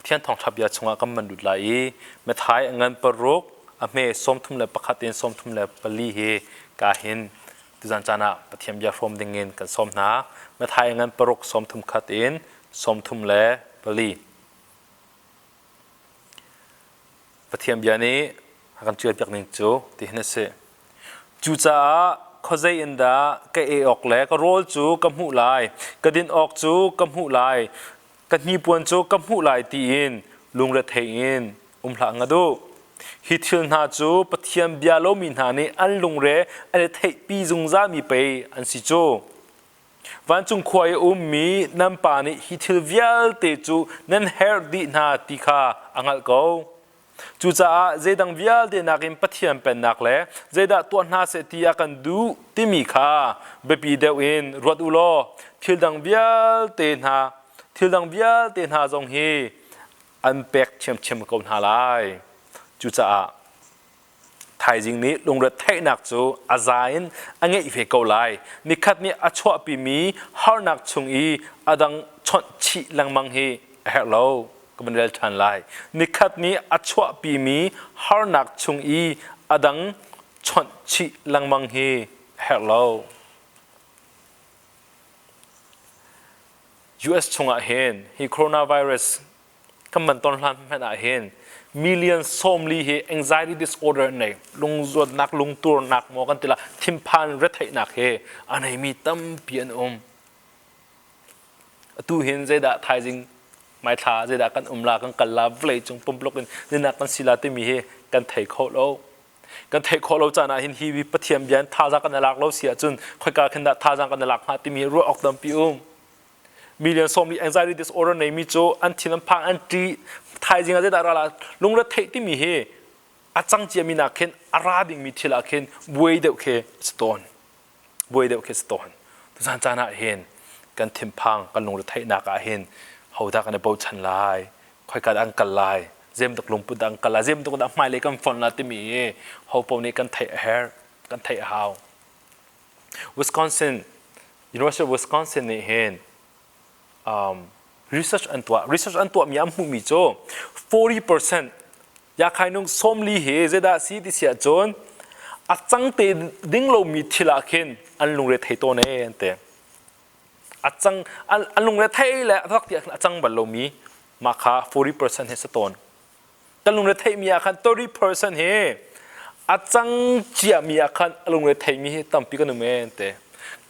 เทียนทองทับยาชงกำมันดุดไหลเมื่อท้ายเงินปรุกอเมสมทุ่มเลยประคัดเองสมทุ่มเลยปลีเฮกาเห็นตุจันจานะปะเทียมยาฟรมดึงเงินกันสมนาเมื่อท้ายเงินปรุกสมทุ่มคัดเองสมทุ่มเลยปลีปะเทียมยานี้กันช่วยจากหนึ่งจูที่เห็นเสจูจ้าเขาใจอินดาก็ออกแล้วก็โรลจูกำหูลายก็ดินออกจูกำหูลายก็มีปวนจูกำหูลายตีอินลุงเรทอินหลังดูฮิตลนาจูปะเทียมบิอาโลมินหานี่อันลุงเรอันเทปีจุงซามีไปอันสิจูวันจุงควายมีน้ำปานี่ฮิตลวิลเตจูนั่นเฮร์ดีนาติคาอังกเอาจูจ้าเจดังวิลเดนักอินปะเทียมเป็นนักเล่เจดาตัวนาเสตียกันดูติมีคาเบปีเดวินรวดอุโลทิลดังวิลเตนาจงฮีอันเป็กเชื่อมกับหาลายจูจ้าไทยจริงนี้ลงเรือไทยนักจูอาซาอินอันเงี้ยเฟกเอาไลนิคัดนี้อัชวะปีมีฮาร์นักชงอีอดังชดชิลังมังฮีเฮลโลก็เป็นเรื่องทันไลนิคัดนี้อัชวะปีมีฮาร์นักชงอีอดังชดชิลังมังฮีเฮลโล US ชงอาเห็นฮีโคโรนาไวรัสคำมันตอนนั้นไม่ได้เห็นmillion somli he anxiety disorder nei lung zot nak lung tur nak mo kan tila thimpan rethai nak he anai mi tam pian tu hin zeda thai jing mai tha zeda kan la kan kala vlei chung pum blok in na kan sila te mi he kan thai kho lo chana hin hi wi pathiam bian tha ja kan lak lo sia chun khoi ka khan da tha ja kan lak ha ti mi ro ok dam pi million somli anxiety disorder nei mi cho an thinam phang an tiไทยจริงๆจะได้อะไรลุงรัฐเทที่มีเฮอาจังเจียมีนักเข็นอาราดิงมีทีละเข็นบวยเดียวเคสโตนทุกท่านจะน่าเห็นกันทิมพังกันลุงรัฐเทนักเห็นเขาได้กันในโบชันลายค่อยกันอังกันลายเจมตกลงปุดังกันลายเจมตกดังไม่เลยกันฝนละที่มีเขาปนี้กันเทเฮร์กันเทฮาว Wisconsin University of Wisconsin นี่เห็นresearch อันตัวมีอันมุมีโจ 40% อยากให้นุ่งสมลีเฮเจดาสีที่เสียจนอาจังเตดิ้งเรามีทีละเข็นอันลุงเรทไทโตเน่เตอาจังอันลุงเรทไทแหละทักที่อาจังบัลเรามีมาค่า 40% เฮสโตนแต่ลุงเรทไทมีอาคาร 30% เฮอาจังเจียมีอาคารลุงเรทไทมีตั้มปีกันหนึ่งเมนเต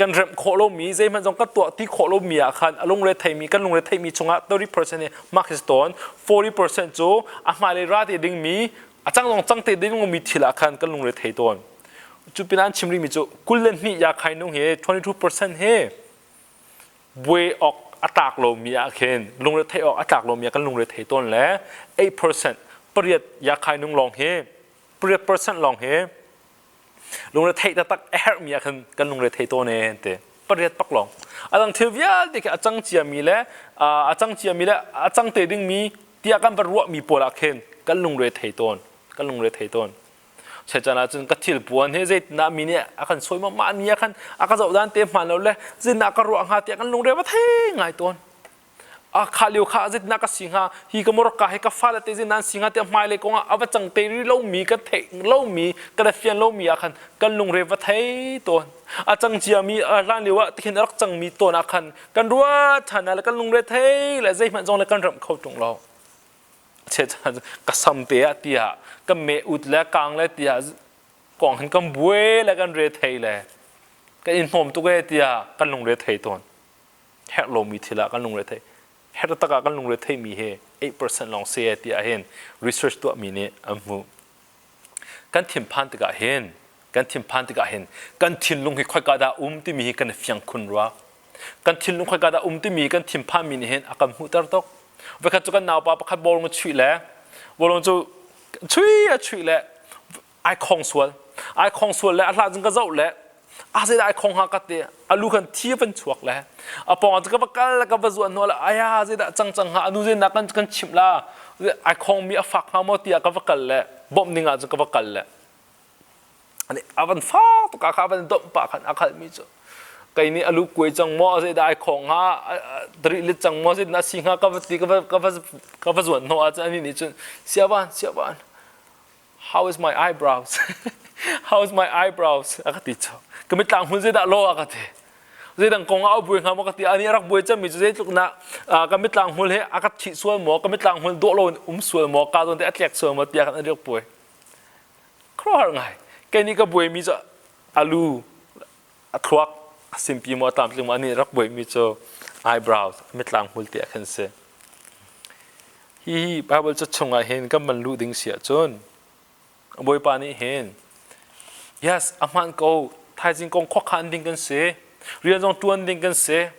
กันเริ่มโคโลมีเจมันจงก็ตัวที่โคโลมีอาคารลงเรทไทมีกันลงเรทไทมีชงอ่ะ 30% เนี่ยมาร์คสโตน 40% จูอามาเลราติดิ้งมีอาจังลงจังเตดิ้งมีทีละอาคารกันลงเรทไทโตนจูเป็นอันชิมรีมีจูกุลเลนนี่อยากให้นุ่งเฮ 22% เฮบวยออกอัตากโลมีอาคารลงเรทไทออกอัตากโลมีกันลงเรทไทโตนและ 8% เปรียดอยากให้นุ่งลองเฮเปรียด%ลองเฮลุงเรทไทตักเอร์มีอาคันกันลุงเรทไทโตเน่เตปริยัติปักลองอาจังเทวิลเด็กอาจังเจียมีและอาจังเตดิ้งมีที่อากันบรรลุมีปวลาเคนกันลุงเรทไทโตนเช่นนั้นจนกัดทิลปวนเฮเจน่ามีเนี่ยอาคันสวยมากๆมีอาคันจะอุดานเต็มมันแล้วเลยเจน่ากระรัวหาที่อากันลุงเรทว่าเท่ง่ายตัวข้าเลี้ยวข้าจิตนักสิงหาฮีก็มรกาให้กับฟ้าแต่จิตนั้นสิงหาเตะไม้เลยก็ว่าเอาไปจังเตรีเล่ามีก็เทเล่ามีก็ได้เฟียนเล่ามีอาคันกันลุงเรวัตเทตัวอาจังเจียมีร้านเลี้ยวที่เห็นรักจังมีตัวอาคันกันรัวฉันอะไรกันลุงเรเทและใจมันจงเลยกันรำเข้าตรงเราเช่นก็สัมเตียตียก็เมอุดและกลางและตียกองหันกันบวยและกันเรเทเลยก็อินโฟมตัวเตียกันลุงเรเทตัวแฮกโลมีทีละกันลุงเรเทเฮตตะกันลุงเรทไทมีเฮ 8% ลองเสียที่เห็น research ตัวมีเนี่ยอันมูกันทิมพันตะเห็นกันทิมลุงให้ค่อยกระดาที่มีกันเฟียงคุณรัวกันทิมลุงค่อยกระดาที่มีกันทิมพันมีเห็นอาการหูตาตกเวลาจุกันหนาวปะคัดบอลมันช่วยแล้วบอลมันจะช่วยแล้วไอคองส่วนแล้วอะไรจึงก็เจ้าแล้วอาเสียดายคงหากติอาลูกันที่เป็นชวกแล้วอาปองจะก็ประกันแล้วก็ประจวบนัวละอายาเสียดายจังหาอนุเจนักกันชิมละไอคงมีฝักหามอตีก็ประกันแล้วบ่มนิ่งอาจจะก็ประกันแล้วอันนี้อาวันฟ้าตุกอาคาวันดมปากขันอาคามีจ้ะ cái này alu quay chẳng mò sẽ đại khong ha dari lịch chẳng mò sẽ na sinh ha cái vật chuẩn nó anh này chun xia ban how is my eyebrows how is my eyebrows cái tí cho cái mấy tàng hun sẽ đã lo cái thế dây đằng công áo bùi ham cái tí anh ấy rắc bùi chân mình dây lúc na cái mấy tàng hun hết cái chỉ xuân mò cái mấy tàng hun đổ lộn xuân mò cả rồi để atleck xuân mò tiệt anh được bùi khó ngay cái này cái bùi mi cho alu thuốc simpi mò tạm lưng mà anh ấy rắc bùi mi cho eyebrows mấy tàng hun tiệt khen se hi Bible cho chồng ai hen cái mình lưu đinh xia chôn bùi pa ni hen yes aman ko thai jing kong khoác khăn đinhกันเส riêng trong tuần đinhกันเส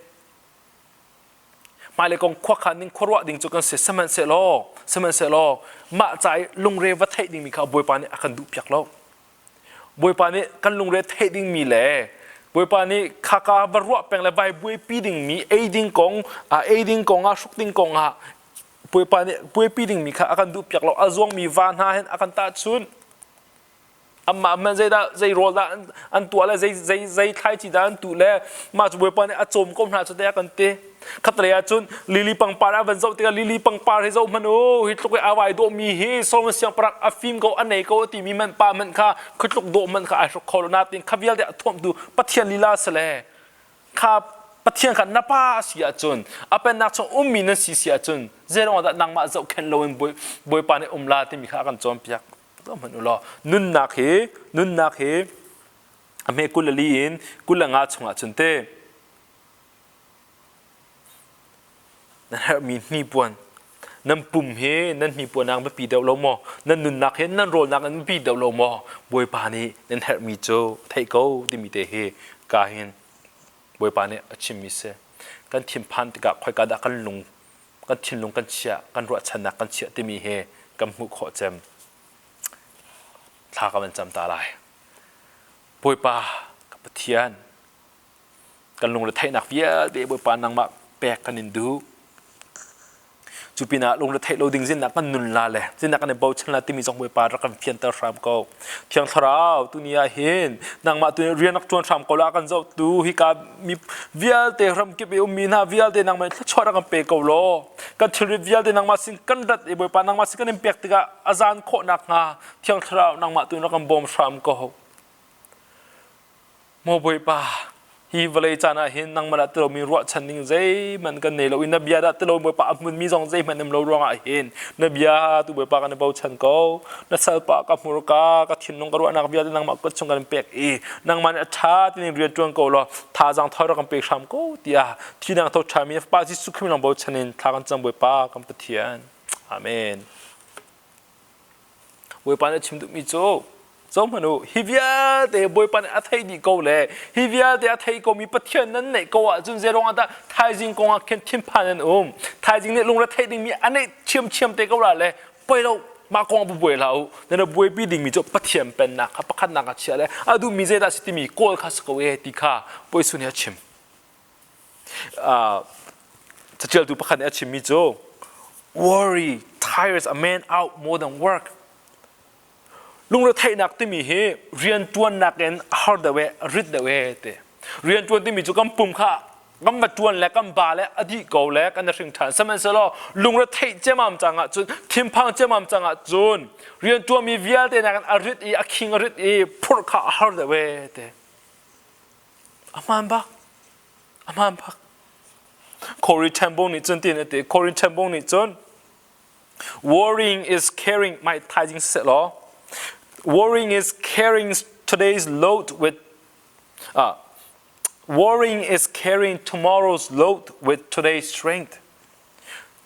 mai lại kong khoác khăn đinh khoác vợ đinh choกันเส semen se lo mà trái lung re vật thay đinh mi khao bồi pa ni akan du piak lo bồi pa ni kan lung re thay đinh mi le bồi pa ni khaka barwa peng le vai bồi pi đinh mi a đinh kong a suk đinh kong a bồi pa ni bồi pi đinh mi kha akan du piak lo azong mi van ha hen akan ta chun amma man zai roll da an tu ala zai thai chi da an tu le ma chu boi pa ne a chom kom na chu te kan te khat le a chun lili pang para van zo te lili pang par he zo man o hit luk a wai do mi he so ma siang prak a film ko an nei ko ti mi man pa man kha khut luk do man kha a khol na tin khavial de thom du pathian lila sele kha pathian kha na pa sia chun apen na chong mi na si sia chun zero da nang ma zo khen lo boi pa ne la ti mi kha kan chom piak đó mình lo nun nạc he ame kulaliin kulanga chunga chunte nan har mi ni puan nan pum he nan mi puan ang pi deu lo mo nan nun nạc he nan rol nak an pi deu lo mo boi pa ni nan har mi cho thai ko ti mi te he ka hin boi pa ni achim mi se kan thim phan ti ka khoi ka da kan lung kan thin lung kan chia kan ro chana kan chia ti mi he kam hu kho chem thà cái chăm ta lại bồi pa cái bát thiên cái lùng là thay nạc vía để bồi pa năng mạ bẹt cái nín du chụp pina lùng là thay lâu đình zin nạc cái nôn la lệ zin nạc cái này bao chân là tìm trong bồi pa ra cái phiền tao làm câu thiang thảo tu nia hin năng mạ tu riêng nạc chuan làm câu la cái dâu tu hi cả mi vía để làm kịp yêu mi na vía để năng mạ cho ra cái bẹt câu lo cái thử vía để năng mạ xin cân đặt để bồi pa năng mạ xin cái nem bẹt thì cái azan khó nạc nga thiang thảo năng mạ tu nó cái bom làm câu mô bồi pa hi vlei chana hin nang mala tlo mi ro chaning zai man kan nei lo in nabia da tlo boi pa mun mi jong zai man nem lo ronga hin nabia tu boi pa kan bau chan ko na sal pa ka mur ka thin nong ka ro nak bia nang ma ko chung kan pek e nang man a tha tin ri tuang ko lo tha jang thor kan pek sam ko tia thi nang tho tha mi pa ji su khim nang bau chanin tha kan chang boi pa kam pathian amen boi pa na chim du mi cho giống mà nó hivia để bồi pan ở đây đi câu lệ hivia để ở đây câu mi bắt thiên nên này câu à chúng ta rong ta thái dương công à khen thiên pan nên thái dương này lung ra thấy đi mi anh ấy chiêm để câu là lệ bồi đâu mà công bồi lâu nên là bồi bị đình mi cho bắt thiên bên nạc bắt khăn nạc chia lệ à du mi dễ đã sĩ mi câu khá sâu ấy đi khá bồi xuân nhà chiêm chắc chắn du bắt khăn nhà chiêm mi cho worry tires a man out more than work Lungretheihnak ti mi he rian tuan nak en har da we rit da we te rian tuan ti mi chu kam pum kha kam ma tuan le kam ba le adi ko le kan ring than saman se lo Lungretheih chemam changa chun thimpang chemam changa chun rian tuan mi vial te nak an rit I aking rit I phur kha har da we te aman ba Corey Chambong ni chun tin te Corey Chambong ni chun worrying is carrying my tithing set law Worrying is carrying today's load with worrying is carrying tomorrow's load with today's strength.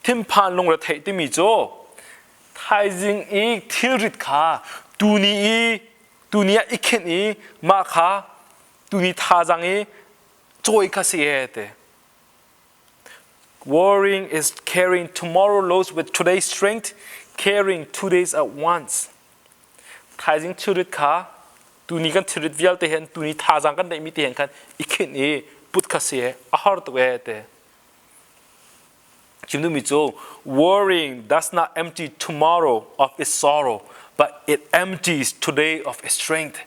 Timpan Lungretheih ti mi cho tithing I thirit kha tunia iken I ma kha tuni thajang I joy kha se te Worrying is carrying tomorrow's loads with today's strength, carrying 2 days at once. Thái dương chửi khá, tu ni kan chửi vial te hen, tu ni tha jang kan dai mi te hen kan, ikin e put khase, ahar to we te. Chimdu mi cho, worrying does not empty tomorrow of its sorrow, but it empties today of its strength.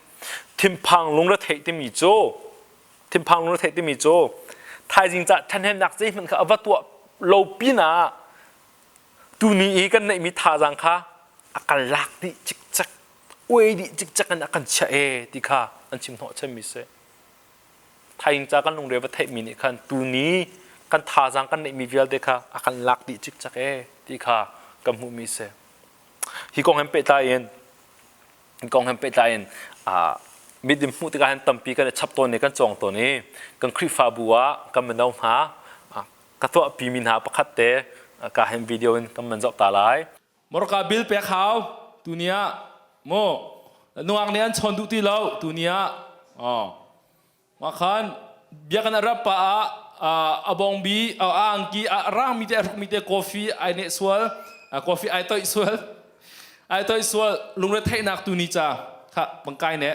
Timpang Lungretheih ti mi cho, ทิมพังลงเทติมีโจไทยจริงจะท่านเห็นนักใจมันก็เอาว่าตัวโลปีน่ะตูนี้กันในมีท่าจังค่ะอาการลักดิจิกจักอวยดิจิกจักกันอาการเชะดิค่ะอันชิมหัวเช่นมิเสไทยจริงจะกันลงเรียว่าเทมีนี่คันตูนี้กันท่าจังกันในมีเวลเด็กค่ะอาการลักดิจิกจักดิค่ะกับหูมิเสฮิกองเห็นเปตายเองกองเห็นเปตายเองมิดิมุติการตั้มปีกันชับตัวนี้กันจองตัวนี้กันคลิปฟาบัวกันมันเอาหากระตัวปีมินหาประคัตเตการเห็นวิดีโอกันมันจบตาลายมรกาบิลเปียขาวตัวนี้โมนวงเนียนชนดุติเราตัวนี้มาขันเบียกันรับปะอบองบีอังกีร่างมีแต่กาแฟไอเนสวลกาแฟไอตัวสวลลุงเรทให้นักตัวนี้จ้าค่ะบังไกเนี่ย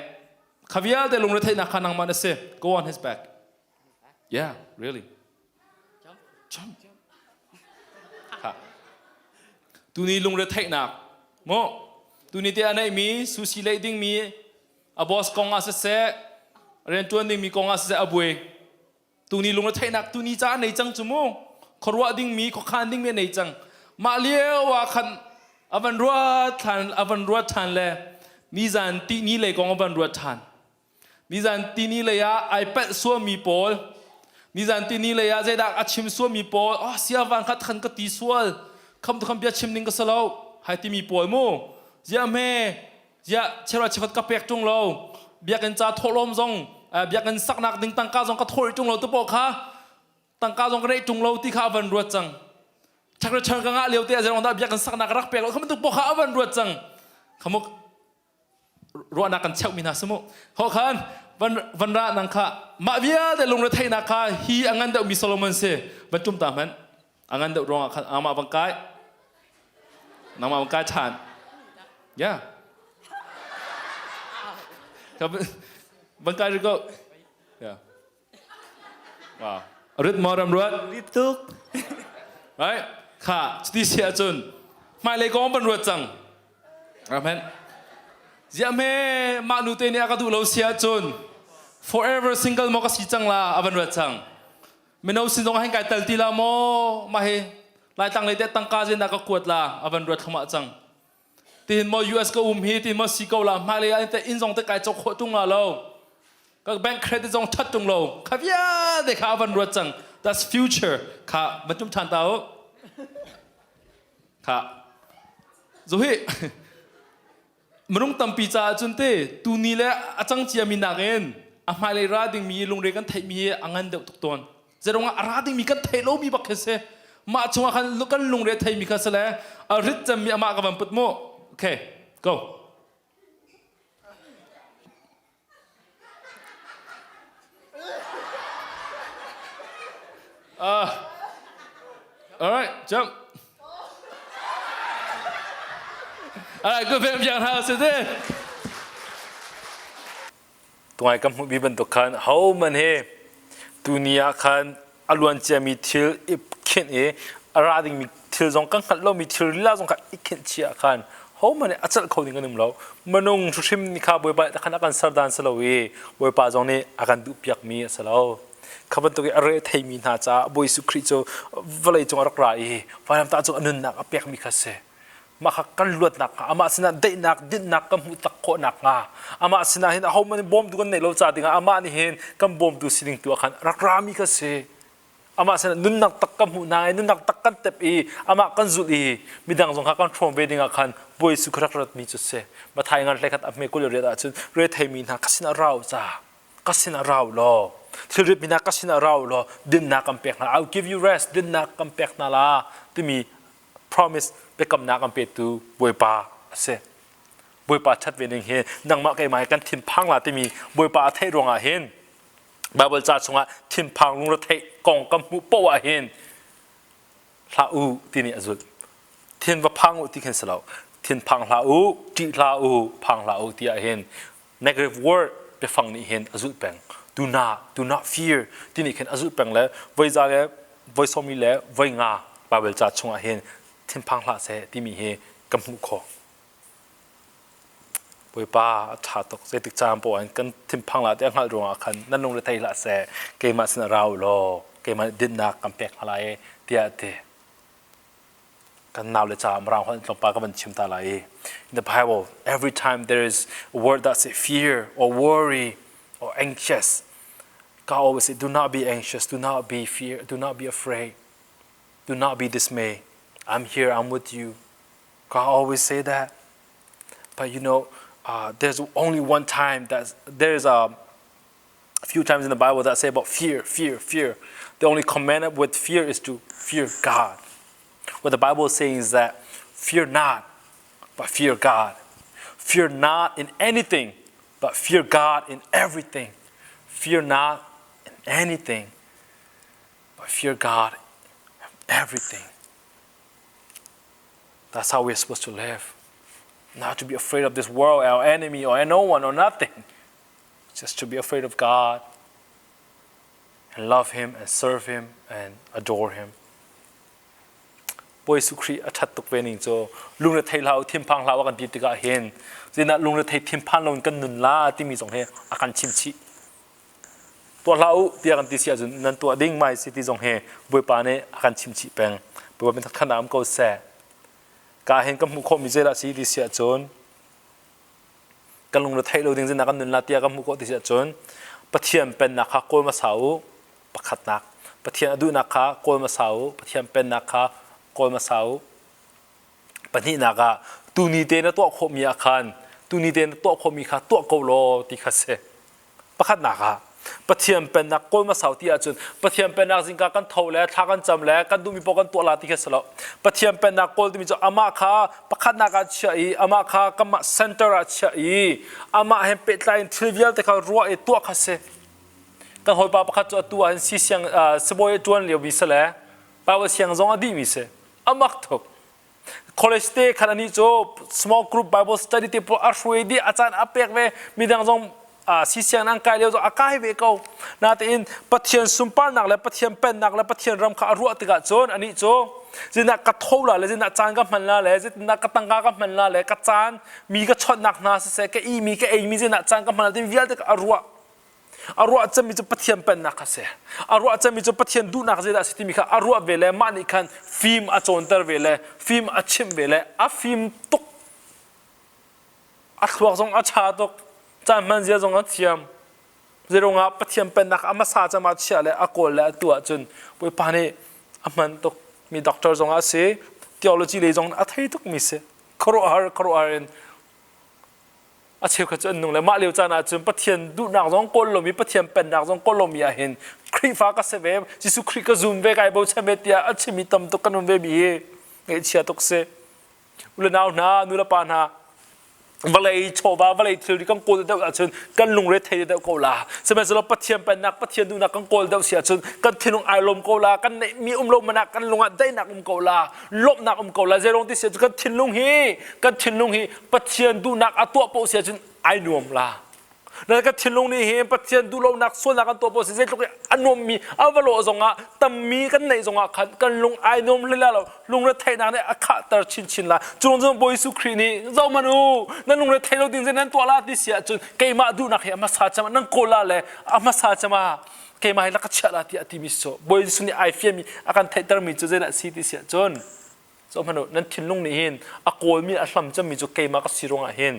ข้าวิอาเดลุงเรทให้นักขันนังมันเส go on his back yeah really jump ค่ะตัวนี้ลุงเรทให้นักโมตัวนี้ที่อันไหนมีซูชิเลดิ้งมีบอสกองอาเซเรียนจวนดิ้งมีกองอาเซอบุยตัวนี้ลุงเรทให้นักตัวนี้จ้าในจังจุโมขรัวดิ้งมีขคานดิ้งมีในจังมาเลี้ยวว่าขันอวันรัวทันเลยมีจานตีนี้เลยกองอวันรัวทันมีจานตีนี้เลยไอแพดส่วนมีโพลมีจานตีนี้เลยใจดักอัดชิมส่วนมีโพลเสียวันขัดขันก็ตีส่วนคำเบียชิมนิ่งก็สลาวให้ตีมีโพลมู่เจ้าแม่เจ้าเชื่อว่าชีวิตก็เปียกจงเราเบียกันจ่าทอลมจงเบียกันสักนักดึงตั้งก้าจงก็ทอลจงเราตัวปกค่ะตั้งก้าจงก็ได้จงเราที่ข้าวันรัวจังชักจะเชิญกันงะเลี้ยวเตะจะลองได้เบียกันสักนักรักเปียกเขาไม่ต้องปกข้าวันรัวจังเขามุกรัวนักกันเช่ามีนาสมุเขาขันวันระนังค่ะมาเบียแต่ลงเรือไทยนักค่ะฮีอังกันเดามีโซโลมอนเซ่บรรจุตามมันอังกันเดารองอ่ะอามาบังกายนำมาบังกายชานย่าครับบังกายก็ย่าว้าวรึดมอรำรวดริบตุกไอ้ค่ะที่เสียจนไม่เลยก็มันรวดจังครับเห็นยังไม่มาดูเตนี่ก็ดูเราเสียจน forever single มก็สิจังละอันรวดจังไม่เอาสิ่งของให้กายเตลตีละโมมาให้ลายตั้งเลยแต่ตั้งกาเจนนักก็กวดละอันรวดขมาจังที่เห็นมอ US ก็ฮีที่มอสิโกละมาเลยแต่อินซองแต่กายจกขวดจุงละเราก็แบงค์เครดิตจงชัดจุงเราครับย่าเด็กข้าอันรวดจัง that's future ค่ะบรรจุทันเต้าค่ะจุฮีมนุษย์ตั้มปีจ่าจนเตตูนี่แหละอาจารย์เจียมินักเองอามาเลยราดิ่งมีลงเรียกันไทยมีอังกันเดือดทุกตอนจะลงราดิ่งมีกันไทยโลมีบักเสมาช่วงกันลุกันลงเรียไทยมีกันเสร็จริดจะมีอามากับมันปุตโมโอเค go alright jump alright good fam yang hao se de ตัวไอ้กำมือบีบันตุกันเขามันเฮตัวนี้คันอลวนเจมีทิลอีกเข็นอะไรดิ่งมีทิลจงกังขัดเรามีทิลล่าจงขัดอีกเข็นเชียคันเขามันอาจจะเขาดิ่งกันนึงเรามันนุ่งชุดชิมนี่ข้าบวยไปแต่ขณะการสัรดานสลาวีบวยปาจงนี่อาการดูเปียกมีสลาวข้าพเจ้าอะไรไทยมีน่าจะบวยสุคริโจวลัยจงรักไรวันนั้นตาจงอนุนักเปียกมีคาเซมาขักันลวดนักอามาสินะได้นักดิ้นนักกับมุตะโคนักงาอามาสินะเห็นเขามันบอมดูกันในโลกจ่าดิ่งอามานี่เห็นกันบอมดูสิ่งตัวขันรักรามีคาเซอามาสินะนุนนักตักกับหูนายนุนนักตักกันเต็บอามากันจุลีมีดังจงขันทรอมเบดิ่งขันบวยสุครักรัตมีจุดเซมาไทยงานเล็กขัดอเมริกาเรียดจุดเรียไทยมีนักกัสินะเราจ้ากัสินะเราล้อที่รีบมีนักกัสินะเราล้อดิ้นนักกำเปียกนะ I'll give you rest ดิ้นนักกำเปียกนะล่ะที่มีpromise ไปกำนักกันไปตูบวยปาเสบวยปาชัดเวนึงเห็นนังมาไกลมากันทิมพังละที่มีบวยปาเทรวงอาเห็นบาเบิลจ่าชงอ่ะทิมพังลุงรถเทกองกำมุปวะเห็นลาอูที่นี่อจุดทิมว่าพังอุที่เห็นสลาวทิมพังลาอูจีลาอูพังลาอูที่เห็น negative word ไปฟังนี่เห็นอจุดแปง do not fear ที่นี่เห็นอจุดแปงแล้วไว้จ่าแล้วไว้สมิแล้วไว้งาบาเบิลจ่าชงอ่ะเห็นทิมพังละเสที่มีเฮกำมุขอป ปุยป้าชาตกเจติกจามปวนกันทิมพังละเตียงหัดรวงคันนั่นลงเลยไทยละเสเกมาสินเราโลเกมาดินนักกำเปกอะไรเตียเตกันนาวเลยจามเราคนลงปาก็มันชิมตาไหล In the Bible every time there is a word that say fear or worry or anxious God always say do not be anxious do not be fear do not be afraid do not be dismayed I'm here I'm with you God always say that but you know there's only one time that there's a few times in the Bible that say about fear. The only commandment with fear is to fear God. What the Bible is saying is that fear not, but fear God. Fear not in anything, but fear God in everything. Fear not in anything, but fear God in everything. That's how we're supposed to live. Not to be afraid of this world, our enemy, or no one, or nothing. Just to be afraid of God and love Him and serve Him and adore Him. พระเยซูคริสต์ชัดตุกเวนิงโจลุงเรไทยเราทิมพังเรากันตีติกาเห็นสินะลุงเรไทยทิมพังเรากันนุนลาที่มีสองเฮอาการชิมชิตัวเราเตียกันตีเสียจนนั้นตัวดิ้งไม่สิที่สองเฮบวยปาเนี่ยอาการชิมชิแปงบวยเป็นขนามเกาแสกาเห็นกับมุขมีเจราสีที่เสียจนกันลงรถไทยเราดึงสินะกันนุนลาเตียกับมุขที่เสียจนปะเทียมเป็นนักโกลมาเสาปะขัดนักปะเทียมอดุนักโกลมาเสาปะเทียมเป็นนักโกลมาเสาปะนี่นักตูนีเตนตัวโคมีอาคารตูนีเตนตัวโคมีขาตัวโกโลติคาเซปะขัดนักปะเทียมเป็นนักโกลมาเสาที่อาจารย์ปะเทียมเป็นนักสิงกากันเท่าแล้วทักกันจำแล้วกันดูมีปกันตัวลาติคาเซแล้วปะเทียมเป็นนักโกลที่มีจะอามาขาปะขัดนักอาเชียอามาขากัมมาเซ็นเตอร์อาเชียอามาเห็นเป็ดไลน์ทริวิลแต่เขารัวไอตัวคาเซกันหอยปาปะขัดตัวเห็นสีเสียงสบอยจวนเหลียวมีเสแล้วปาว่าเสียงจงอดีมีเสอามักถก college day ขณะนี้โจ small group Bible study ที่พออาช่วยดีอาจารย์อาเป็กเวมีดังจงสีเสียงนั่งกายเลี้ยวจงอากาศเวก้านาแต่อินปะเทียนซุมปานักและปะเทียนเป็นนักและปะเทียนรำขารัวติกาโจนอันนี้โจจินักกระทบละเลยจินักจานกับมันละเลยจินักกระตังกากับมันละเลยกระจานมีกระชดหนักนาเสกอีมีกระเอมีจินักจานกับมันละที่วิลติการัวอารวาจะมีจุดปะเทียนเป็นนักเสียอารวาจะมีจุดปะเทียนดูนักเสียได้สิที่มีค่ะอารวาเวลมันนี่คันฟิล์มอาจนเตอร์เวลฟิล์มอาชิมเวลฟิล์มตุกอาขวกจงอาชาตุกจานมันเสียจงอาเทียมเรื่องอาปะเทียนเป็นนักอามาซาจะมาเชียเลยอากอลเลยตัวจนไปปานี่อามันตุกมีด็อกเตอร์จงอาเสียทีโอโลจีเลยจงอาไทยตุกมีเสียครูอาร์อาเชียวขจรนุ่งเลยมาเลี้ยวจานาจนปะเทียนดูนักจงกลลมีปะเทียนเป็นนักจงกลลมีเห็นครีฟ้าก็เสวยจิสุครีก็ซุ่มเวกไอโบเชเมติอาชิมิตัมตุกันนุ่มเวบีเอเชียตุกเสอุลนาวนานุลปานาวันเลยโชว์บ้าวันเลยทีกันโกลเดาจนกันลุงเรทเทเดาโกลาสมัยเราปะเทียนเป็นนักปะเทียนดูนักกันโกลเดาเสียจนกันทีนุ่งไอลมโกลากันมีลมมันนักกันลุงได้นักโกลาลบนักโกลาเจรงที่เสียจนกันทีนุ่งฮีปะเทียนดูนักอัตัวโปเสียจนไอหนุ่มลาแล้วก็ทิ้งลงนี่เห็นปะเทียนดูลงนักส่วนนักกันตัวโปรเซสลูกอันนมมีอาวโลจงอ่ะแต่มีกันในจงอ่ะกันลงไอนมเลยแล้วลุงเรทไทยนักเนี่ยอาคาตร์ชินละจงบอยสุครีนี่เจ้ามาดูนั่นลุงเรทไทยเราดิ้งเส้นนั้นตัวลาดิเสียจนเกมาดูนักเห็นมาซาจมานั่งโกลาเลยมาซาจมาเกมาให้ลักษณะที่อธิมิโซบอยสุนี่ไอเฟียมีอาการไทยตร์มีจุดเด่นสีที่เสียจนเจ้ามาดูนั่นทิ้งลงนี่เห็นอากอลมีอัลลัมจะมีจุดเกมาก็สิรงอ่ะเห็น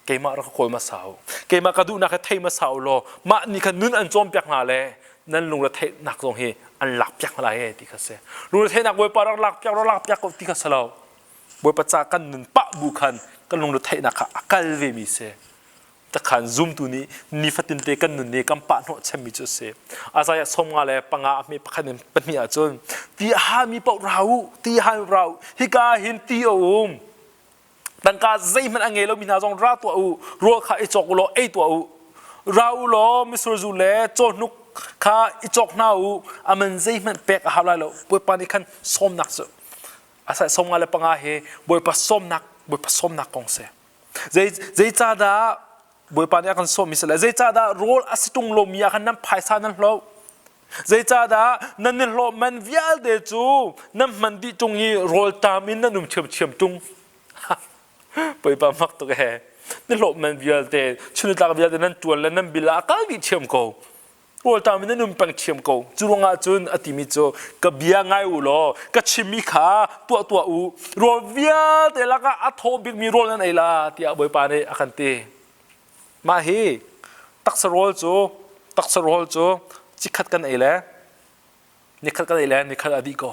เกมาเราก็คอยมาสาวเกมากระดูนักไทยมาสาวโลมานี่คันนู้นอันจอมเปียกมาเลยนั่นลุงเราไทยนักตรงเฮอันหลักเปียกมาเลยที่เขาเสียลุงเราไทยนักบวยปาเราหลักเปียกก็ที่เขาเสียเราบวยประจากกันนึงปะบุคันกันลุงเราไทยนักอาการเวมิเสตะขันซุ่มตัวนี้นี่ฟัดตินเตกันนึงนี่กำปะโนเชมิจุเสอาศัยสมงาเลยปังอามีปักนึงเป็นมีอาจนที่หามีเป่าเราที่หาเราฮิกาหินที่โอมดังการใจมันอังเกลมีนาจงราตัวรัวข้าอิจกโลไอตัวเราโลมิสรูเลโจนุกข้าอิจกนามันใจมันเป็กหาลายโลบวยปานิคันสมนักสุอาศัยสมงาเลปังอาเฮบวยผสมนักกงเสใจจ้าดาบวยปานิคันสมมิสเลใจจ้าดาโรลอสิตุงโลมีอาคันน้ำไผ่ซานันโลใจจ้าดานั่นโลมันวิอัลเดจูน้ำมันดิจงยีโรลตามินนั่นนุ่มเชื่อมจุงไปปามักตัวแก นั่นหลบมันวิลเตชุนตากวิลเตนั่นจวนแล้วนั่นบิลากัลดิเชียมโกโอ้ตามินั่นนุ่มปังเชียมโกจุรงอาจุนอติมิโจกับเบียง่ายอุโลกับชิมิขาตัวอูโรวิลเตละก็อัทโทบิกมีโรนั่นไอละที่อาบอยปานีอาคันเตมาเฮตักสโรลโจจิขัดกันไอละนี่ขัดกันไอละนี่ขัดอดีโก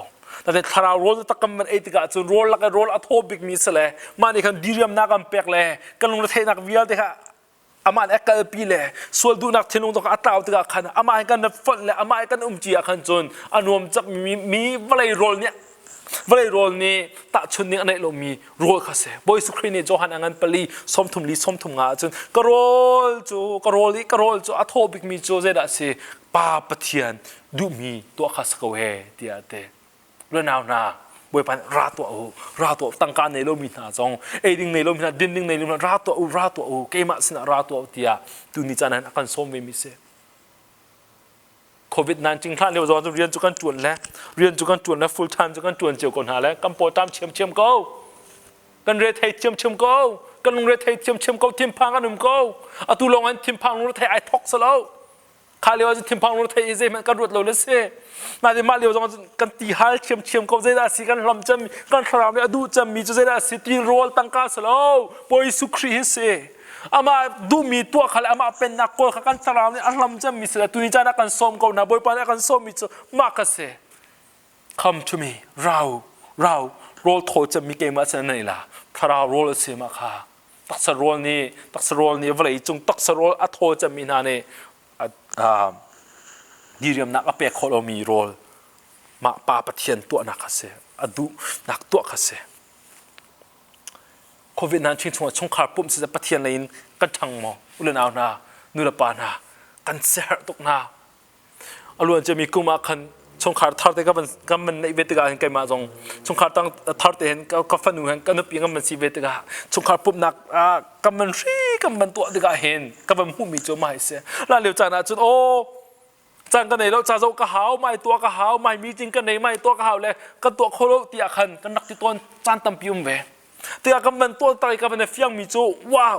แต่ในทาราวโรลตะกัมมันเอติกาจุนโรลละก็โรลอัทโทบิกมีสละมานี่คันดีเรียมนักอัมเปกเลยกันลงระเทนักวิลเตค่ะอามาเอกลปีเลยส่วนดูนักเทนงตกอัตราติกาขันอามากันฟันเลยอามากันจีอาขันจนอนุมจักมีวลัยโรลเนี่ยวลัยโรลนี่ตัดชนนี่อันไหนเรามีโรลข้าเสียบอยสุครีนี่โจฮันอันปลีส้มทุ่มงาจนกโรลจูอัทโทบิกมีโจเจดัสเซป้าปะเทียนดูมีตัวข้าสกเวเดียเตเรื่องนาบวยพันราตัวตั้งการในโลกมีนาจงดิ้งในโลกมีนาดิ้งในโลกมีนาราตัวเกมาสินะราตัวเตียดูนี่จานั้นอาการส้มเวมิเซโควิด19จริงท่านเรียกว่าจะเรียนจุกันจวนแล้ว full time จุกันจวนเจียวก่อนหาแล้วกัมโปตามเชียมgoกันเรทไทยเชียมgoกันลงเรทไทยเชียมgoทีมพังกันgoอะตุลงอันทีมพังลงเรทไทยไอท็อกซ์แล้วข้าเรียกว่าทีมพังลงเรทไทยเจมันกันรวดเราเลยเซ่น่าจะมาเรียกว่ากันตีฮัลเชียมก็เจด้าสิกันลำจำกันครามเนี่ยดูจำมีเจด้าสิตีโรลตั้งกาสโลปอยสุครีฮิเซอามาดูมีตัวเขาเลยอามาเป็นนักโกลกันครามเนี่ยลำจำมีเสือตุนิจานักกันส้มก็นะบอยปานกันส้มมีจะมากเซ่ come to me เราโรลโทจะมีเกมมาเสนอละคราวโรลเสียมาค่ะตักสโรลนี่วันไหนจงตักสโรลอัทโทจะมีนาเนี่ยดีเรียมนักอเปกโคโลมีโรลมาปาปะเทียนตัวนักเสอดูนักตัวเสโควิด19ช่วงขาดปุ่มสิจะปะเทียนเลยกันทั้งหมออุลนาวนานุลปานากันเสียตกนาอรวนจะมีกุมาคันช่วงขาดทาร์เตก็มันในเวทีการเห็นไกมาจงช่วงขาดตั้งทาร์เตเห็นก็ฟันหนูเห็นก็นึกยังก็มันสีเวทีการช่วงขาดปุ่มนักก็มันรีก็มันตัวที่ก็เห็นก็มันหูมีโจมาเสียแล้วเดี๋ยวจากนั้นจุดโอจังกันไหนแล้วจ่าโจก็หาวไม่ตัวก็หาวไม่มีจริงกันไหนไม่ตัวก็หาวเลยกันตัวโคโลตีอาคันกันนักที่ต้นจานตั้มพิมเวตีอากันมันตัวไตกันมันเฟียงมีโจว้าว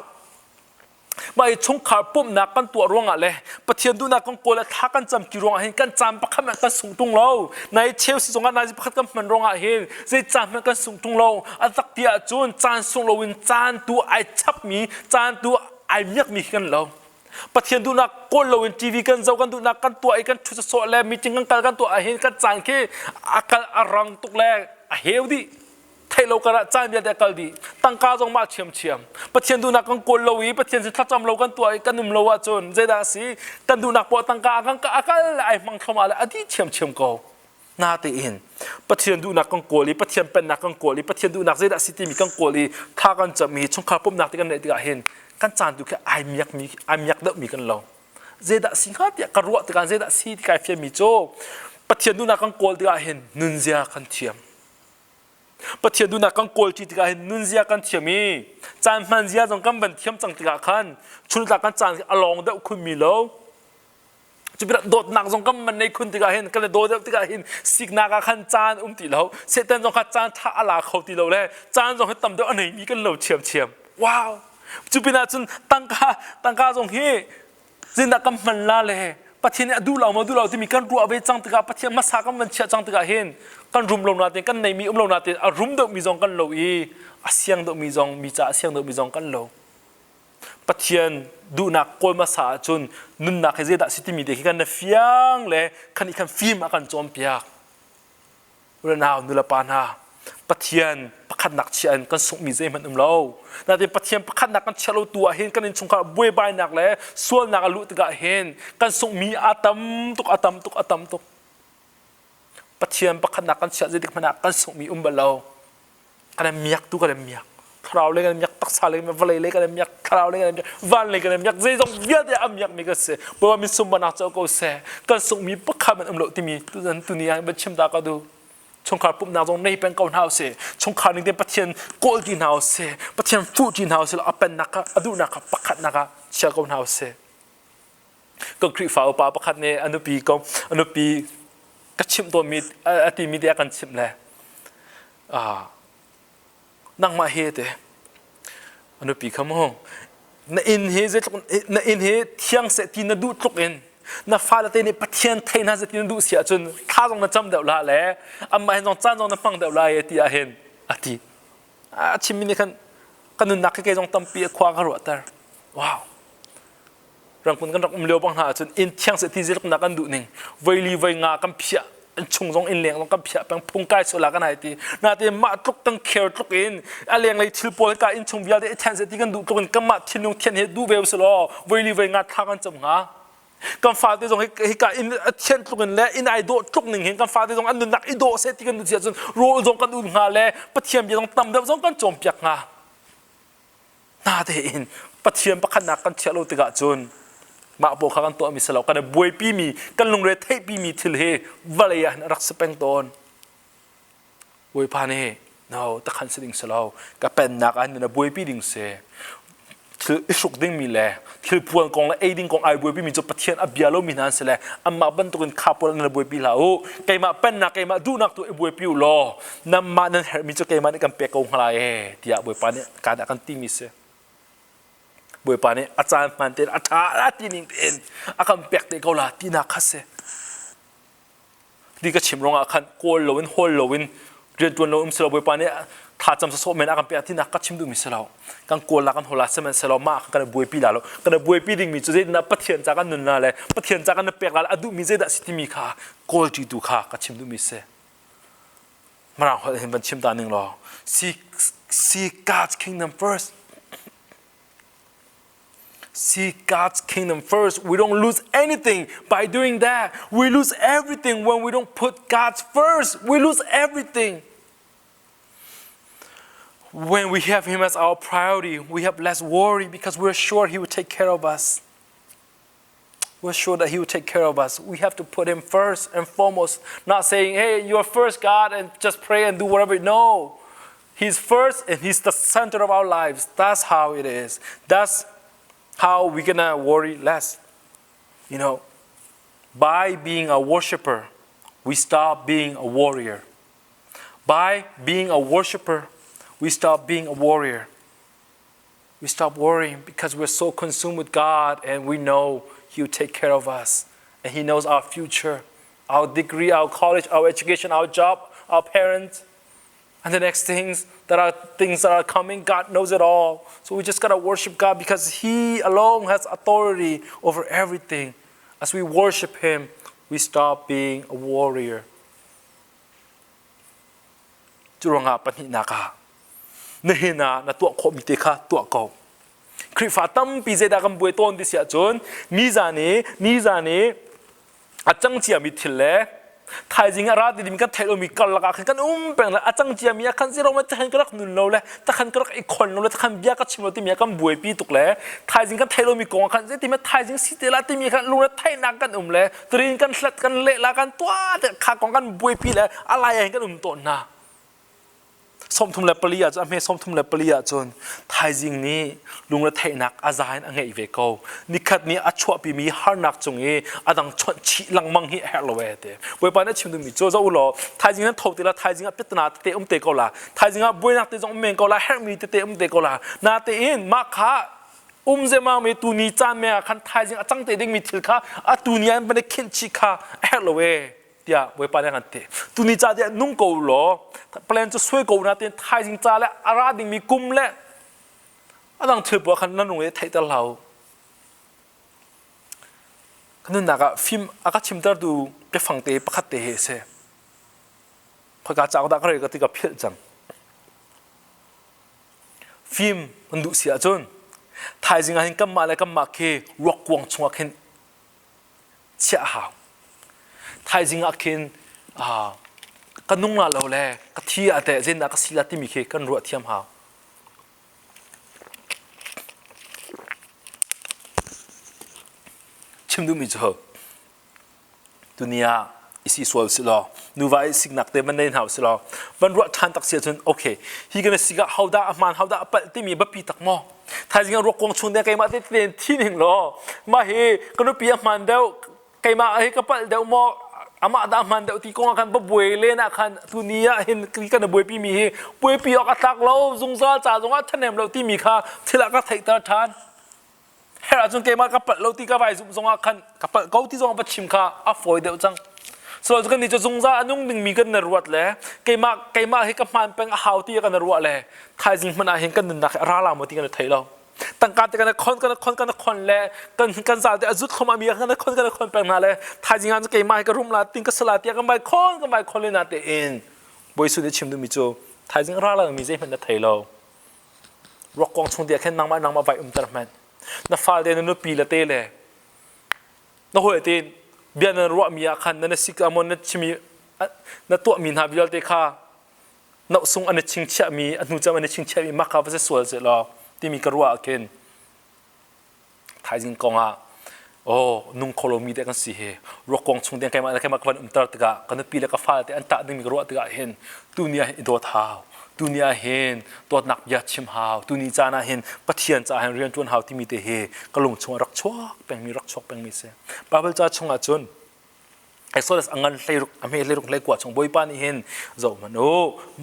ไม่ช่วงขาปุ่มนักกันตัวร่วงอะไรปะเทียนดูนักกันโกเลยทักกันจำกี่ร่วงเห็นกันจำประคับมันกันสูงตรงเราในเชลซีสงกันนายจะประคับกันมันร่วงเห็นจะจำมันกันสูงตรงเราอันตักเตียจนจานสูงเราวินจานตัวไอชับมีจานตัวไอเมียกมีกันเราปะเทียนดูนักโกลเราวินทีวีกันเจ้ากันดูนักกันตัวไอกันชุดโซ่แล้วมีจริงกันตัวไอเห็นกันจานแค่อาการอรังตุกแรกเฮลดีไทยเรากระจายมีแต่กัลดีตั้งกาจงมาเชียมปะเทียนดูนักกันโกลเราวีปะเทียนสิทัดจำเรากันตัวไอกันนุ่มเราว่าจนเจดาสีกันดูนักปอตั้งกากันอาการไอมังเข้ามาแล้วอดีเชียมก็นาตีอินปะเทียนดูนักกันโกลีปะเทียนเป็นนักกันโกลีปะเทียนดูนักเจดาสิที่มีกันโกลีถ้ากันจะมีช่องขาปุ่มนักที่กันในที่กันเห็นกันจานดูแค่ไอเมียกเดมีกันเราเจดาสิงห์ที่กระรัวที่กันเจดาสีที่กายเฟียมีโจปะเทียนดูนักกันโกลที่กันเห็นนุนเซียกันเทียมปะเทียนดูนักกันโกลที่กันเห็นนุนเซียกันเทียมีจานมันเซียจงกันเป็นเทียมจังที่กันขันชุนตากันจานอลองเดาคุณมีโลจะเป็นโดดหนักจงกันมันในคุณที่กันเห็นกันเลยโดดเดาที่กันเห็นสิกนักขันจานตีเราเสร็จแต่จงกันจานท่าอลาเขาตีเราเลยจานจงให้ต่ำเดาอันไหนมีกันเราเชียมว้าวจุดเป็นอาจารย์ตั้งกาตรงที่จินตกรรมมันละเลยปะเทียนดูเราที่มีการรัวไปจังตกาปะเทียนมาสักกันมันเชื่อจังตกาเห็นกันรุมลงนาเต็กันในมีลงนาเต็รุมเดมีจงกันเราอาเซียงเดมีจงมีจ่าอาเซียงเดมีจงกันเราปะเทียนดูนักโกลมาสาจนนุนนักให้เจดาสิที่มีเด็กกันเฟียงเลยคันอีกคันฟิล์มอากันจอมเปียกเรื่องnàoนุลปานาปะเทียนประคันนักเชียนกันส่งมีเจมันเรานาทีปะเทียนประคันนักกันเชลตัวเห็นกันในชงขาบวยใบนักเลยส่วนนักลุตกะเห็นกันส่งมีอาตมตุกปะเทียนประคันนักกันเชียนเจดิกมันนักกันส่งมีบเรากันเมียกตุกันเมียกคราวเลยกันเมียกตักซาเลยมันวเลยกันเมียกคราวเลยกันเมียกวันเลยกันเมียกเจจงเวียดเมียกมีกันเสียเพราะว่ามีสมบัตินักเจ้าก็เสียกันส่งมีประคันมันเราที่มีตัวนี้มันชิมตาก็ดูชงขาปุ่มนาจงในเป็นเกาหนาเสชงขาหนึ่งเป็นปะเทียนโกลจีนาวเสปะเทียนฟูจีนาวเสแล้วเป็นนักอดูนักปักขัดนักเชื่อเกาหนาเสก็คริฟ้าอุปาปักขัดเนี่ยอนุปีกระชิมตัวมีอติมีเดียกันชิมเลยนั่งมาเฮเต อันนู้นปีขโมงน่าอินเฮเจน่าอินเฮเที่ยงเสตีน่าดูทุกอินน่าฟ้าละเตนี่ปะเทียนไทยน่าจะตีน่าดูเสียจนข้าจงน่าจำเดาละแหละอันมาเห็นจงจ้าจงน่าฟังเดาละตีอาเห็นอาทีชิมินี่กันนุนนักแค่จงตั้มปีควางกระโดดแต่ว้าวรังคนกันรักเลี้ยวบังหาจนอินเที่ยงเสตีเจริญนักกันดูหนึ่งไวลีไวงากันเพียชงจงอินเลี้ยงจงกันเพียเป็นพุ่งใกล้สุดละกันไหนตีนาทีมาทุกตั้งเคร์ทุกอินอะไรอย่างไรทิลโปลกันอินชงวิญญาณเที่ยงเสตีกันดูทุกอินกันมาทิลนุ่งเทียนเฮดูเวลสโลไวลีไวงาทักกันจำงากันฟ้าที่จงให้การอินเทียนทุกอินและอินไอโดทุกหนึ่งเห็นกันฟ้าที่จงอันนุนนักไอโดเสตีกันดูเสียจนโรจงกันดูงาและปะเทียมยังตั้มเดิมจงกันจมเปียกงานาทีอินปะเทียมปะขนักกันเชลโลติกาจนมาบอกกันตัวมิสลาวกันบวยปีมีกันลงเรทให้ปีมีทิลเฮวลายนรักสเปงตอนบวยพานี่นาตะขันสิงสลาวกับเป็นนักอันนั้นบวยปีดิ่งเสทิลสุกดิ่งมีแลทิลพวนกองและเอดิ่งกองไอบวยปีมีจะปะเทียนอับยาโลมินันเสลอันมาบันตุกันขับปนนั้นบวยปีลาวไกมาเป็นนักไกมาดูนักตัวบวยปีอุลอนำมานั้นมีจะไกมาในกันเปกองหลายที่บวยพานี่การอากันติมิเสบวยปานี่อาจารย์มันเต็นอาจารย์ที่นิ่งเต็นอาการเปียกเตะเขาละที่นักขัดเสดีก็ชิมลงอาการโกลโลวินโฮลโลวินเรียนตัวโน้มเสลบวยปานี่ถ้าจำสะสมเหมือนอาการเปียกที่นักก็ชิมดูมิเสลาการโกลละกันโหละเสมันเสลามากกันบวยปีละแล้วกันบวยปีดิ่งมีจุดที่นับปะเทียนจากกันนุนน่ะเลยปะเทียนจากกันเปียกละอดูมิเจดสิทธิมีค่าโกลจีดูค่าก็ชิมดูมิเสมาเราเห็นบัญชิมตาหนึ่งรอ seek God's kingdom first Seek God's kingdom first. We don't lose anything by doing that. We lose everything when we don't put God first. We lose everything. When we have Him as our priority, we have less worry because we're sure He will take care of us. We're sure that He will take care of us. We have to put Him first and foremost. Not saying, hey, you're first, God, and just pray and do whatever. No. He's first and He's the center of our lives. That's how it is. That's how we're gonna worry less. You know, by being a worshiper, we stop being a warrior. By being a worshiper, we stop being a warrior. We stop worrying because we're so consumed with God and we know He'll take care of us. And He knows our future, our degree, our college, our education, our job, our parents. And the next things that are coming, God knows it all. So we just gotta worship God because He alone has authority over everything. As we worship Him, we stop being a warrior. Juranga paninaka. Nehina na tua komiteka tua ko. Krifatam pizeda kam bueton disya jon. Nizane achang chia mitile. ไทยจริงอะไรดีมีกันเทโลมีกันละกันเป็นละอาจารย์เจียมีกันสิเราไม่จะขันกระดักนุนเราเลยจะขันกระดักอีกคนเราเลยจะขันเบียกันชิมเราที่มีกันบวยปีตุกเลยไทยจริงกันเทโลมีกองกันที่มีไทยจริงสิเตละที่มีกันลุงเลยไทยนักกันเลยตรีนกันสลัดกันเละละกันตัวแต่ขากองกันบวยปีเลยอะไรอย่างกันตัวน่ะสมทุมเลปลีอาจจะไม่สมทุมเลปลีอาจนไทยจริงนี้ลุงเลยไทยนักอาจารย์อังเงยเวกนิคัดนี้อัชวปีมีฮาร์นักจงเออาดังชนชีลังมังฮิเฮลเวเตเวปานนี้ชิมดูมีโจจะอุโลไทยจริงนั้นทบตีละไทยจริงนั้นพิจารณาเตะเตะก็ละไทยจริงนั้นบวยนักเตะจงเมงก็ละเฮมีเตะเตะก็ละนาเตอินมาขาเจมาเมตูนีจานเมียคันไทยจริงจังเตะดิ้งมีทิลขาตูนีอันเป็นคินชิคาเฮลเวเดียเวปานนี้กันเตะตูนีจานเดียนุ่งกูโลแปลนจะช่วยกูนะเตะไทยจริงจ้าและอาราดิ้งมีกุมและอาดังถือบัวคันนั่นลงเลยไทยตะเหลาคันนั้นนักฟิล์มอากาศชิมตาดูไปฟังเตะประคัตเตะเสพอกาจากดักอะไรก็ติกับเพี้ยจังฟิล์มมันดูเสียจนไทยจริงๆเห็นกันมาแล้วกันมาแค่รวกวงชงเห็นเชี่ยหาวไทยจริงๆเห็นกันนุ่งละเราแลกันที่อาแต่เจนนักศิลป์ที่มีแค่กันรัวเทียมหาวชิมดูมิจฉาดุนยาอิสิสวลสิลอนูว่าอิสิกนักเตมันเดินหาวสิลอบรรลุทันตักเสียจนโอเคฮีกันสิกะฮาวดาอามันฮาวดาปัตติมีบัพปีตักมอถ้าจริงๆรัวกงชนเดียกมาเต้นที่หนึ่งหรอมาเฮกันปีอามันเดียวกมาเฮกับปัตเดียวมอ ama da man da ti kong kan ba boi le na kan tu nia hin ki kan boi pi mi hi boi pi ok atak lo zungza cha zonga thanem lo ti mi kha thila ka thai ta than hera chung ke ma ka pat lo ti ka vai zonga kan ka pat ko ti zonga pa chim kha a foi de chang so kan ni cho zungza anung ding mi kan na ruat le ke ma hi ka man peng a hau ti kan na ruat le thai jing man a hin kan na ra la mo ti kan thai loตั้งการกันคนเล่กันสาวแต่จุดเข้ามามีกันคนแปลงมาเลยท้ายจริงๆจะเกี่ยมาให้กระรุ่มลาติงก็สลาเตียกันไปคนเลยนะแต่เองบริสุทธิ์ชิมดูมิจูท้ายจริงเราเรามีใจมันจะไทยเรารอกกองชงเดียแค่นางมาไปตระมันนับฟ้าเดนนุปีละเตเลยนับหัวเตียนเบียนรัวมีอาคันนั่นสิกามอนนั่นชิมีนั่นตัวมีนาบิลเตค่านับส่งอันนั้นชิงเชมีอันนู้นจะอันนั้นชิงเชมีมากกว่าจะสวยเสร็จแล้วที่มีกระว่าเกินท้ายจริงกองอ่ะโอ้นุ่งโคลมีเด็กกันสิเฮรกกองชงเดียงแค่มาควันตระตะกะกันปีแล้วก็ฟ้าแต่อันตะดึงมีกระว่าตะกะเห็นตุนียตัวเท้าตุนียเห็นตัวนักยาชิมหาวตุนีจานาเห็นปะเทียนจะเห็นเรียนจวนหาวที่มีเตเฮกระลงชงรักชวกแปลงมีรักชวกแปลงมีเสบาเบิลจะชงอาจนไอ้โซดัสอังกันเลยรุกอเมริกเลยกว่าชงบอยปานี่เห็นเจ้ามันโอ้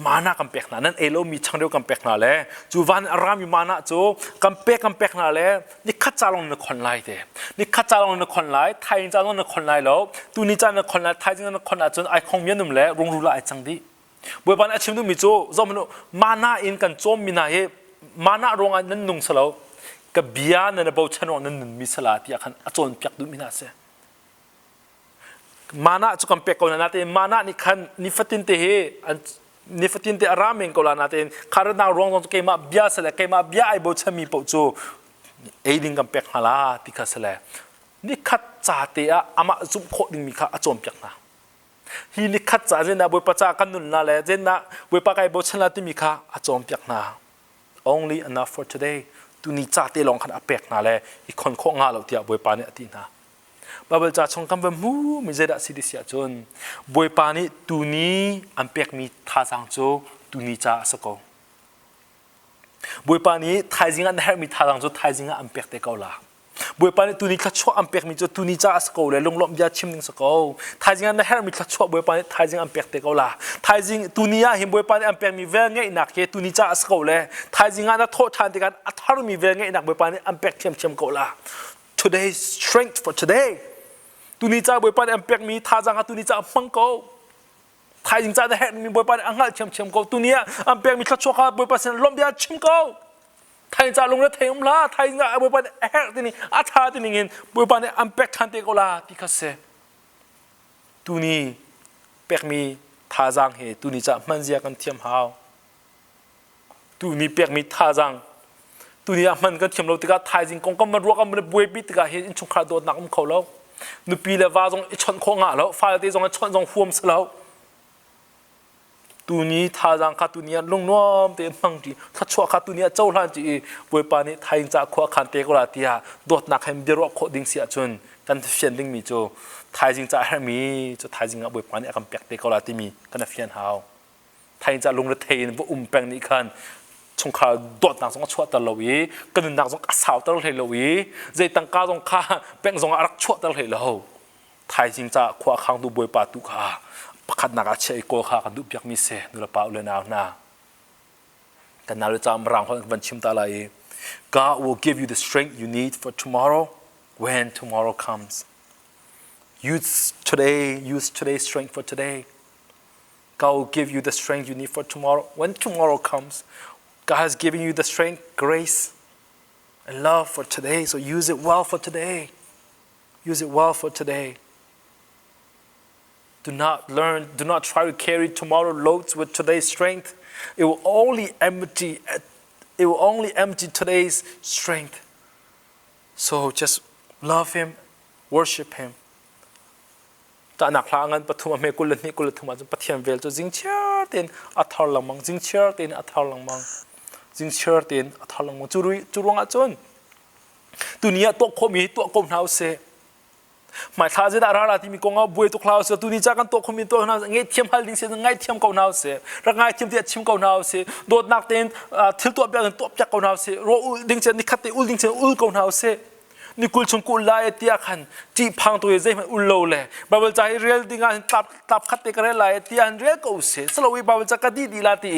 มานะกำเปกนานั่นเอโลมีช่างเดียวกำเปกนาแลจูวันอารามีมานะโจกำเปกนาแลนี่ขัดจาลงในคนไล่เดนี่ขัดจาลงในคนไล่ไทยจาลงในคนไล่แล้วตูนี่จาในคนไล่ไทยจาในคนไล่จนไอคงมีนุ่มแลรงรูละไอจังดีบอยปานไอชิมดูมีโจเจ้ามันโอ้มานะอินกันโจมีนาเฮมานะรงอันนั้นนุ่งสลาวกับเบียร์นั่นเบาชนวันนั้นมีสลาที่อาคันอจนเปียกดูมีนาเสมานะจุกันเปกก่อนนะเต้มานะนี่คันนิฟตินเตเฮนิฟตินเตอารามเองก่อนนะเต้คาร์นาร้องตรงเกมาเบียสละเกมาเบียไอโบชมีปุจูเอดิงกันเปกฮาลาติคัสละนี่คัดจ่าเตอะอามาจุโคดิงมีค่ะอจมเปียกนะฮีนี่คัดจ่าเจนะบุยปะจ่ากันนุนนะเลยเจนะบุยปะไกโบชนะติมีค่ะอจมเปียกนะ only enough for today ตุนี่จ่าเตลองคันอเปกนะเลยอีกคนโคงาเราเตียบุยปาเนี่ยตินะบาเบิลจะชงคำว่ามูมิเจดาสิดิเสียจนบวยปานีตุนีอันเปียกมีท่าสังโจตุนีจ้าสกบวยปานีไทยจิงอันเฮมีท่าสังโจไทยจิงอันเปียกเตกเอาละบวยปานีตุนีขัดชั่วอันเปียกมีโจตุนีจ้าสกเลยลงลมยาชิมนึงสกไทยจิงอันเฮมีขัดชั่วบวยปานีไทยจิงอันเปียกเตกเอาละไทยจิงตุนีอะเห็นบวยปานีอันเปียกมีเวงเงยหนักเฮตุนีจ้าสกเลยไทยจิงอันนั้นโทษทานติกันอัฐารุมีเวงเงยหนักบวยปานีอันเปียกเทียมกเอาละ today strength for todayตุนิจ้าบวยปานอันเปียกมีท่าจังตุนิจ้ามังโกไทยจิงจ้าได้เห็นมีบวยปานอังหัดเฉียมโกตุเนียอันเปียกมีขัดชั่วข้าบวยปานเส้นลมเบียชิมโกไทยจ้าลงแล้วเทียมลาไทยจ้าบวยปานเอ็กตินี่อัฐาตินี่เงินบวยปานอันเปียกทันเตโกลาที่คัสเซตุนีเปียกมีท่าจังเฮตุนิจ้ามันเสียกันเทียมหาวตุนีเปียกมีท่าจังตุนีมันก็เทียมเราติกาไทยจิงกงก็มันรัวกันมันบวยปิดติกาเห็นชงคราโดดหนักมันเขาแล้วนุปีเลวาจงชนโคงอ่ะแล้วฟ้าเตจงชนจงห่วมสแล้วตัวนี้ท่าจังข้าตัวนี้ลงน้อมเต็มมังจีถ้าชัวข้าตัวนี้เจ้าหลานจีบวยปานี้ไทยจะขวาขันเตกราตียโดดหนักให้มันเดือดโคดิ้งเสียจนกันเฟียนดิ้งมีโจไทยจิงจะให้มีจะไทยจิงอ่ะบวยปานี้กำเปียกเตกราตีมีกันเฟียนหาวไทยจะลงระเทนว่าแปงนี้คันชงขาโดดหนักสงชั่วตลอดวีกันหนักสงสาวตลอดเลยวีใจตั้งก้าสงข้าแบ่งสงรักชั่วตลอดเลยเราไทยจริงจะขวาข้างดูบวยปาตุขาประคัดนักเชยโกขากันดูเปียกมิเสดูละปาอุเลนาวนากันนาฬิจามรังคนวันชิมตาลาย God will give you the strength you need for tomorrow when tomorrow comes use today's strength for today God will give you the strength you need for tomorrow when tomorrow comes God has given you the strength, grace, and love for today. So use it well for today. Use it well for today. Do not try to carry tomorrow's loads with today's strength. It will only empty today's strength. So just love Him, worship Him. ตาหนักพลางันปฐมเมกุลนี่กุลธรรมะจนปะเทียนเวลจะจิงเชื่อเต็นอัฐาลังมังจิงเชื่อเต็นอัฐาลังมังจิงเชื่อเต็นอัฐาลังมังจุรงอาจนตัวนี้ตัวคมีตัวกลมเท้าเสหมายท้าจะได้อะไรที่มีกงเอาบุยตัวคลาวเสตัวนี้จากกันตัวคมีตัวนั้นไงเทียมฮัลดิงเสไงเทียมเกาหนาวเสรักไงเทียมเทียมชิมเกาหนาวเสโดดนักเต็นทิลตัวเปียกตัวเปียกเกาหนาวเสโรอุลดิงเสนิคัตติอุลดิงเสอุลเกาหนาวเส นี่กุลชงกุลลายเตียขันจีพังตัวเองมันอุลโลเลยบาเบลใจเรียลดิ่งานตับขัดเตกระไรลายเตียนเรียลก็อุเสสโลวีบาเบลจะกระดีดีลาตี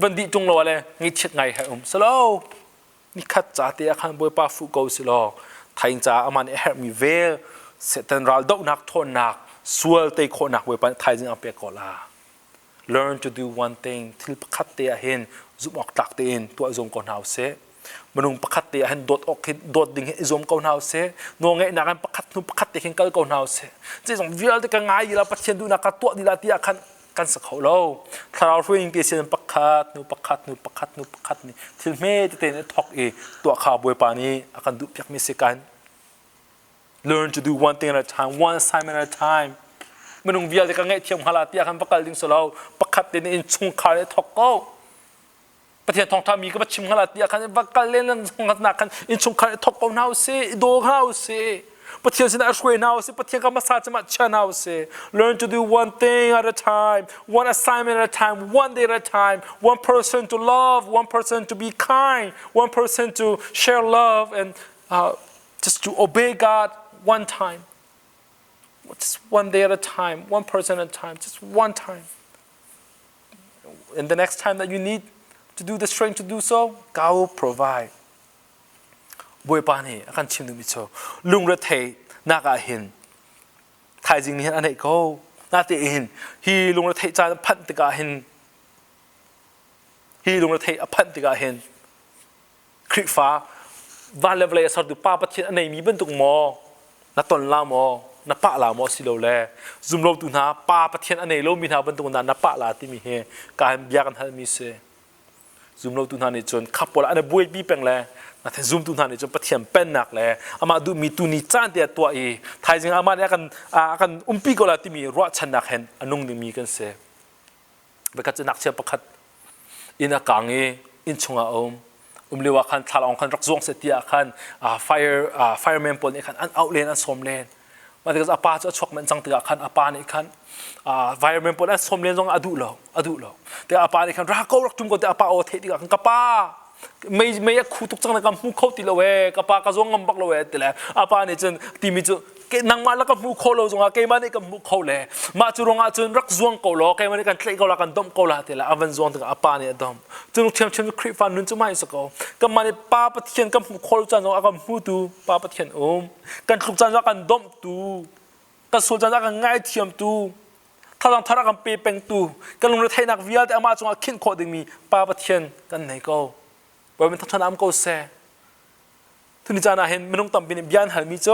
วันดีจงโลเลยงี้เช็ดไงให้สโลนี่ขัดจ่าเตียขันบวยปาฟุกอุสโลไทยจ่าอามันเอร์มีเวลเสตันรัลดอกนักทนนักสวลเตยโคนักบวยปาไทยจึงเอาเปียกอลา learn to do one thing ที่ขัดเตียเห็นจุดออกตักเตียนตัวจงก่อนเอาเสมนุษย์ประคัตเตียเห็นโดดออกโดดดิ่งเห็นจมก่อนเอาเสนัวเงยนักการประคัตนุประคัตเตียเห็นกันก่อนเอาเสจะส่งวิลที่กันง่ายเราประเทศดูนักตัวดีละที่อากันกันสักเขาเราถ้าเราช่วยยิงเตียเสียนประคัตนุประคัตนุประคัตนุประคัตนี่ที่เมื่อที่เตียนทอกตัวข่าวบวยปานี้อากันดูเพียงไม่เสียกัน learn to do one thing at a time one assignment at a time มนุษย์วิลที่กันง่ายเทียมฮาลาที่อากันประคัตดิ่งสโลประคัตเตียนอินชงข่าวเลยทอกก็ประเทศทองทามีก็ประชิมขนาดที่อาการวักกันเล่นนั่งสงนักกันอินชงคันทอกเอาหนาวเสียโดนหนาวเสียประเทศสินาช่วยหนาวเสียประเทศก็มาสาจะมาเชื่อหนาวเสีย learn to do one thing at a time one assignment at a time one day at a time one person to love one person to be kind one person to share love and just to obey God one time just one day at a time one person at a time just one time and the next time that you need to do the strength to do so God will provide บวยปานี่อาการชิมดูมิโซลุงระเทนักอาหินไทยจริงนี่อันไหนก็น่าจะเห็นฮีลุงระเทจานพันติกาหินฮีลุงระเทอพันติกาหินคริฟ้าวาเลเวลสอดดูป้าประเทศอันไหนมีบรรทุกหมอนัตตนลามอนับปะลามอสิโลแลซุมโลตุนาป้าประเทศอันไหนโลมีนาบรรทุกนานับปะลาที่มีเฮการยากันทันมีเซzoom เราตุนหานี่จนขับปลาอันนี้บุยบีเป็นเลยนะแต่ zoom ตุนหานี่จนประเทศเป็นหนักเลยอามาดูมีตุนิจานเดียตัวไทยจริงอามาเนี่ยกันปีก็แล้วที่มีรัวชนะเห็นอันนุ่งนี่มีกันเสียเบก็จะนักเชื่อประคัดอินอากางอินชงอาเรียกว่าคันทาลองคันรักจวงเสียที่คันfireman ปนนี่คันอันเอาเลนอันสมเลนมาถึงอาปาจะชกมันจังตัวคันอาปานี่คันfireman ปนอันสมเลนจงอดุโลแต่อาปานี่คันรักเขารักจุ่มก็แต่อาปาโอเทติกันกับปาไม่อยากคู่ทุกจังนะกับมูเขาติดเลยกับปากระจงงำบักเลยติดเลยอาปานี่จนทีมีจนนั่งมาแล้วกับมูเขาเราจงอาเกมันนี่กับมูเขาเลยมาจุรงอาจนรักจวงเขาล้อเกมันนี่กันเตะเขาละกันดมเขาละติดเลยอาวันจวงถึงอาปานี่ดมจนเทียมคริฟันนุ่นจะไม่สักเขากับมันนี่ป้าปะเทียนกับมูเขาจันจงอากับมูตูป้าปะเทียนกันทุกจันจงกันดมตูกันสูจันจงกันง่ายเทียมตูถ้าเราทารักันเปย์เป็นตูกันลงในไทยนักวิทยาแต่อามาจงอาขินโคดึงมีป้าปะเทียนกันไหนก็ว่าเป็นทัศนามก็เสียทุนจานาเห็นมันต้องทำเป็นบิานหันมิโจ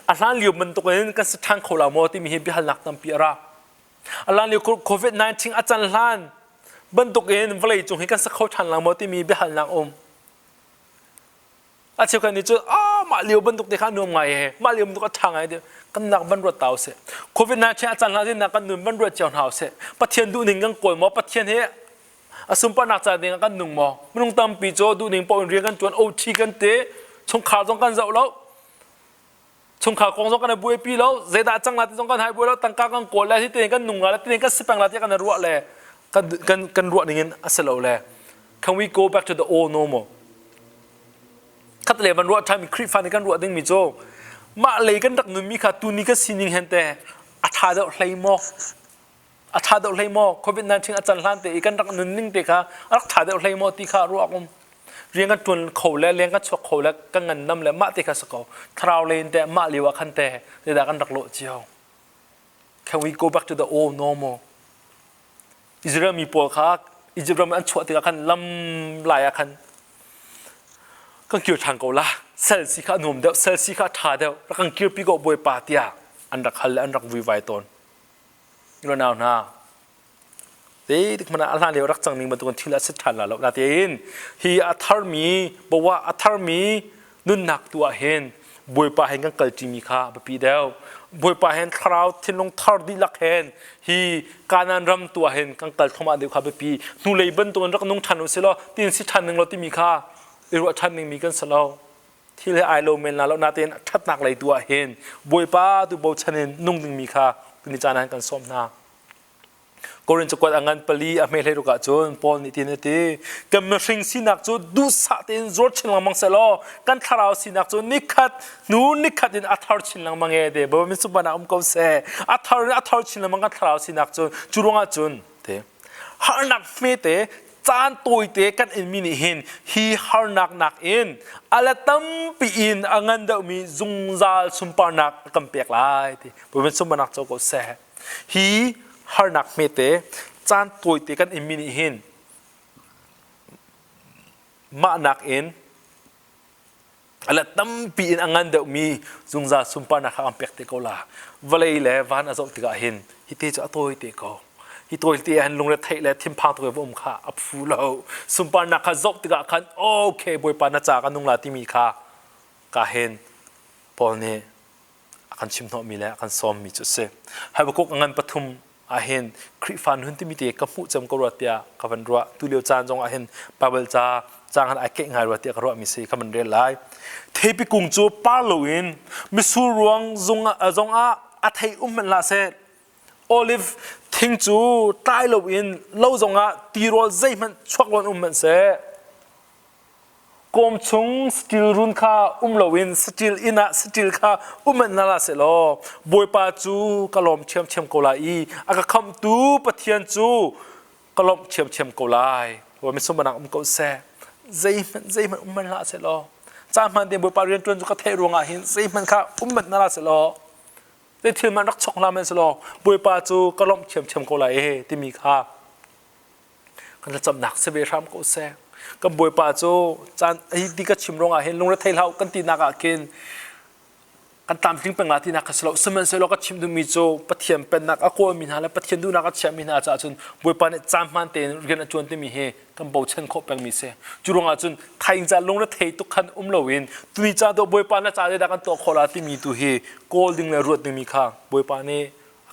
อัลลันเลียวมันตกในกันสถานเขาลาวมอที่มีเหตุบิฮันหนักตั้งปีระอัลลันเลียวโควิด-19อาจารย์ลันบันตกในวันเลยจงเห็นกันสักเขาทันลาวมอที่มีบิฮันหนักอาเชียวกันนี่จะมาเลียวบันตกในข้างนุ่มไงมาเลียวมันตกทางไงเดียวกันหนักบันรวดเต่าเสียโควิด-19อาจารย์ลันที่หนักกันนุ่มบันรวดเจ้าหนาวเสียประเทศดูหนึ่งกันโกยมอประเทศเฮอาสมปนักใจเด็กกันหนุ่มมอไม่ต้องตามปีโจดูหนึ่งปอนเรียนกันจวนโอทีกันเตะชงขาจงกันเจ้าแล้วชงขากองจงกันบุยปีแล้วเจดาจังละที่จงกันหายบุยแล้วตั้งกันโกยแล้วที่เตะกันหนุ่มแล้วที่เตะกันสิบแปดละที่กันรัวเลยกันรัวนี่เงินอาศัยเราเลย Can we go back to the old normal คัดเลยมันรัวทำมีคลิปฟันกันรัวดึงมีโจมาเลยกันดักหนุ่มมีขาตุนี่ก็สินิงเห็นแต่อาทาเดาไหลมออาทาเดาไหลมอโควิด-19อาจารย์ลันเตะกันดักหนุ่มนิ่งเตะค่ะอาทาเดาไหลมอที่ขารัวเรียนกันจนเขาแล้วเรียนกันชกเขาแล้วกันเงินน้ำแล้วมาเตะกันสักเขาทราวเลนแต่มาเลียวกันแต่เดี๋ยวกันดักโลเจียว Can we go back to the old normal อิสราเอลมีปวดขาอิสราเอลมันชวดติกันลำลายกันกันเกี่ยวทางเขาละเซลซีข้าหนุ่มเดียวเซลซีข้าทาเดียวแล้วกันเกี่ยวปีกบวยปาเตียอันดักฮัลและอันดักวิไวตอนนี่เราหนาวนะเด็กมันอะไรเดี๋ยวรักจังนิ่งมาตัวที่ละสิทธิ์ละแล้วนาทีนี้ฮีอัธร์มีบอกว่าอัธร์มีนุ่นหนักตัวเห็นบวยปาเห็นกันเกิดจิมีค่าแบบปีเดียวบวยปาเห็นคราวที่ลงทาร์ดีลักเห็นฮีการนั้นรำตัวเห็นกันเกิดเข้ามาเดียวค่าแบบปีนู่นเลยบันตัวรักนุ่งชันอุสิโลตีนสิชันหนึ่งเราที่มีค่าอีรัวชันหนึ่งมีกันสโลที่เลยไอโลเมนแล้วนาทีนี้ทัดหนักเลยตัวเห็นบวยปาตัวโบชันนุ่งหนึ่งมีค่าคุณจานั้นกันส้มหน้า ก็เรียนจะกวาดงานปลีอเมริกาจนปอนนิตินตีกันมาสิงสินักจนดูสัตย์จรชินลังมังเสลอกันทาราวสินักจนนิคัดนู้นิคัดอินอัทารชินลังมังเอเดบ่มีสุบานะก็เสอัทารชินลังมังกันทาราวสินักจนจุรงอาจนเตฮาร์นักเมเตจานตัวเตกันอินมินิหินฮีฮาร์นักอินอะไรตั้มปีอินอังันเดมีซุงซาลสุมปานักกันเปียกลายที่บ่มีสุบานะก็เสฮีฮาร์นักเมเตจานตัวเตกันอินมินิหินมานักอินอะไรตั้มปีอินอังันเดมีซุงซาลสุมปานักกันเปียกเตก็ลาวันเลยแหละวันอาจจะติกาหินฮิตเตจะตัวเตก็ฮิตัวที่อันลงเรือไทยและทิมพังตัวผมค่ะอับฟูเราสุมปานักจกติกาคันโอเคบอยปานาจากันุ่งลาที่มีค่ะกาเห็นพอเนี่ยคันชิมทอมีแล้วคันซ้อมมีจุดเสให้พวกงานปฐมอาเห็นคริฟันหุ่นที่มีเด็กกับผู้จำกรัวเตียกับวันรัวตุเลียวจานจงอาเห็นปาเบลจาจางหันไอเก่งหายรัวเตียกรัวมีสิกับมันเรียนไลเทปิกุงจูปาโลวินมิสูรวงจงอาไทยมันลาเซโอลิฟทิ้งจูใต้เราอินเราจงตีรัวใจมันชกวันมันเสกอมชงสติลรุนข้าเราอินสติลอินะสติลข้ามันนั่นละเสลอบอยปาจูกลมเชื่อมโกลาอีอากาคำตูปะเทียนจูกลมเชื่อมโกลายว่าไม่สมบัติก็เสใจมันมันละเสลอจามันเดียบอยปาเรียนจนจุกเทรวงหินใจมันข้ามันนั่นละเสลอได้ที่มันรักชกลามันสโลบวยปาจูก็ล้มเชื่อมโกลาที่มีค่ากันจะจำหนักเสบียรามก็แซงกับบวยปาจูจานไอ้ที่ก็ชิมรงเห็นลงแล้วไทยเรากันตีนักกินกันตามทิ้งเป็นงานที่นักสโลสมัยสโลก็ชิมดูมีจูปะเทียมเป็นนักอโคมินาและปะเทียมดูนักเชื่อมินาจากจนบวยปาเนี่ยจำมันเต็นเรียนจวนที่มีเฮกันบ่าวเช่นเขาเป็นมีเสจุรงอาจนไทยจะลงแล้วไทยตุกขันเราวินตุนิจ่าตัวบวยปาเนี่ยจ่าได้ดักกันตัวโคลาที่มีตัวเฮโกลดิ้งเลยรวดที่มีข้างบวยปาเนี่ย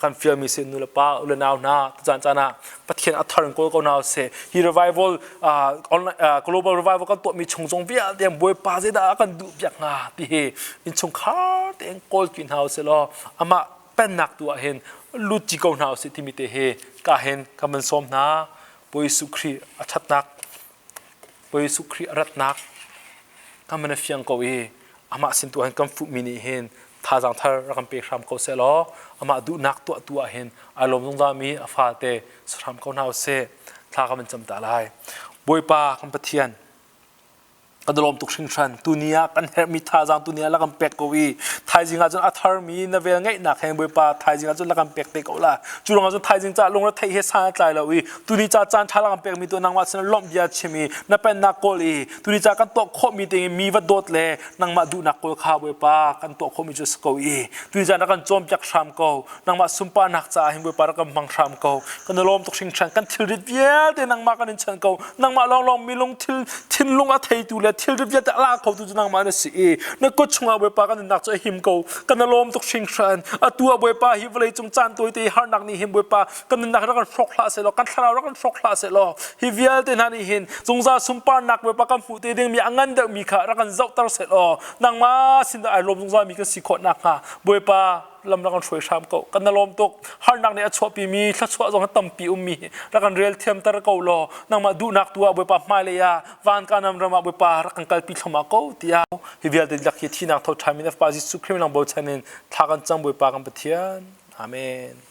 กันฟิลมีเส้นนุลป้าอุลนาวนาจานปะเทียนอัฐรังก็นาวเสฮีรีไววัลglobal revival กันตัวมีชงเวียเดียมบวยปาเสดากันดูอยากงาที่เฮอินชงขาเตียงโกลกินเฮาเสลออามาเป็นนักตัวเห็นลุจิกนาวเสที่มีเตเฮกาเห็นกำมันสมนาบวยสุครีอัชัดนักบวยสุครีรัตนักกำมันเฟียงก็เออามาสินตัวเห็นกำฟุมินิเห็นท่าจังท่ารักเปรามเขาเสลออามาดูนักตัวเห็นอารมณ์ตรงนั้นมีฟาเตสรามเขาหนาวเสท่าก็มันจำตาลายบวยปาคำปะเทียนกันลมตุกชิงชันตุเนียกันเฮมีท่าจังตุเนียลักเป็กกวีไทยจริงอาจจะอัฐารมีนเวลไงหนักแห่งบวยปาไทยจริงอาจจะลักเป็กเตกเอาละจุลงอาจจะไทยจริงจะลงแล้วไทยเฮซ่าใจแล้ววีตุนีจะจานท่าลักเป็กมีตัวนางวัดสนลมยาชิมีนับเป็นนักโกลีตุนีจะกันตัวโคมีเตมีวัดโดดเล่นางมาดูนักโกลข้าบวยปากันตัวโคมีจุสโกวีตุนีจะนักกันโจมจากชามโกนางมาสุมปานักจ่าเห็นบวยปารักมังชามโกกันลมตุกชิงชันกันทิลริบเยเตนางมากันชันโกนางมาลองมีลงทิลลงอาไทยตูเลทิลริบเยตลาเขาตุนางมาเนสีนักก็ชงเอาบวยปากันนักจะหิมโกกันลมตุกชิงชันตัวบวยปาฮิวเลยจงจานตัวตีฮาร์นักนี่หิมบวยปากันนักรักกันฟอกลาเสลอกันทาราวรักกันฟอกลาเสลอฮิวิลเตนันนี่หินจงซาสุมปานักบวยปากันฟูเตดึงมีอังันเดมีขารักกันเจ้าตาเสลอนางมาสินดาอารมณ์จงซามีกันสิขนักฮะบวยปาลำรักกันช่วยชามโกกันลมตุกฮาร์นักเนี่ยชอบปีมีถ้าชอบจงตั้มปีมีรักกันเรียลเทียมตาร์โกลอนางมาดูนักตัวบวยปามาเลยาวันกันนำรำมาบวยปารักกันกัลปีขมาโกเตียฮิวิลเตลักที่นักทอดชามินฟปาจิสุครีมนังโบชันินทากันจังบวยปากันปะเทียนอาเมน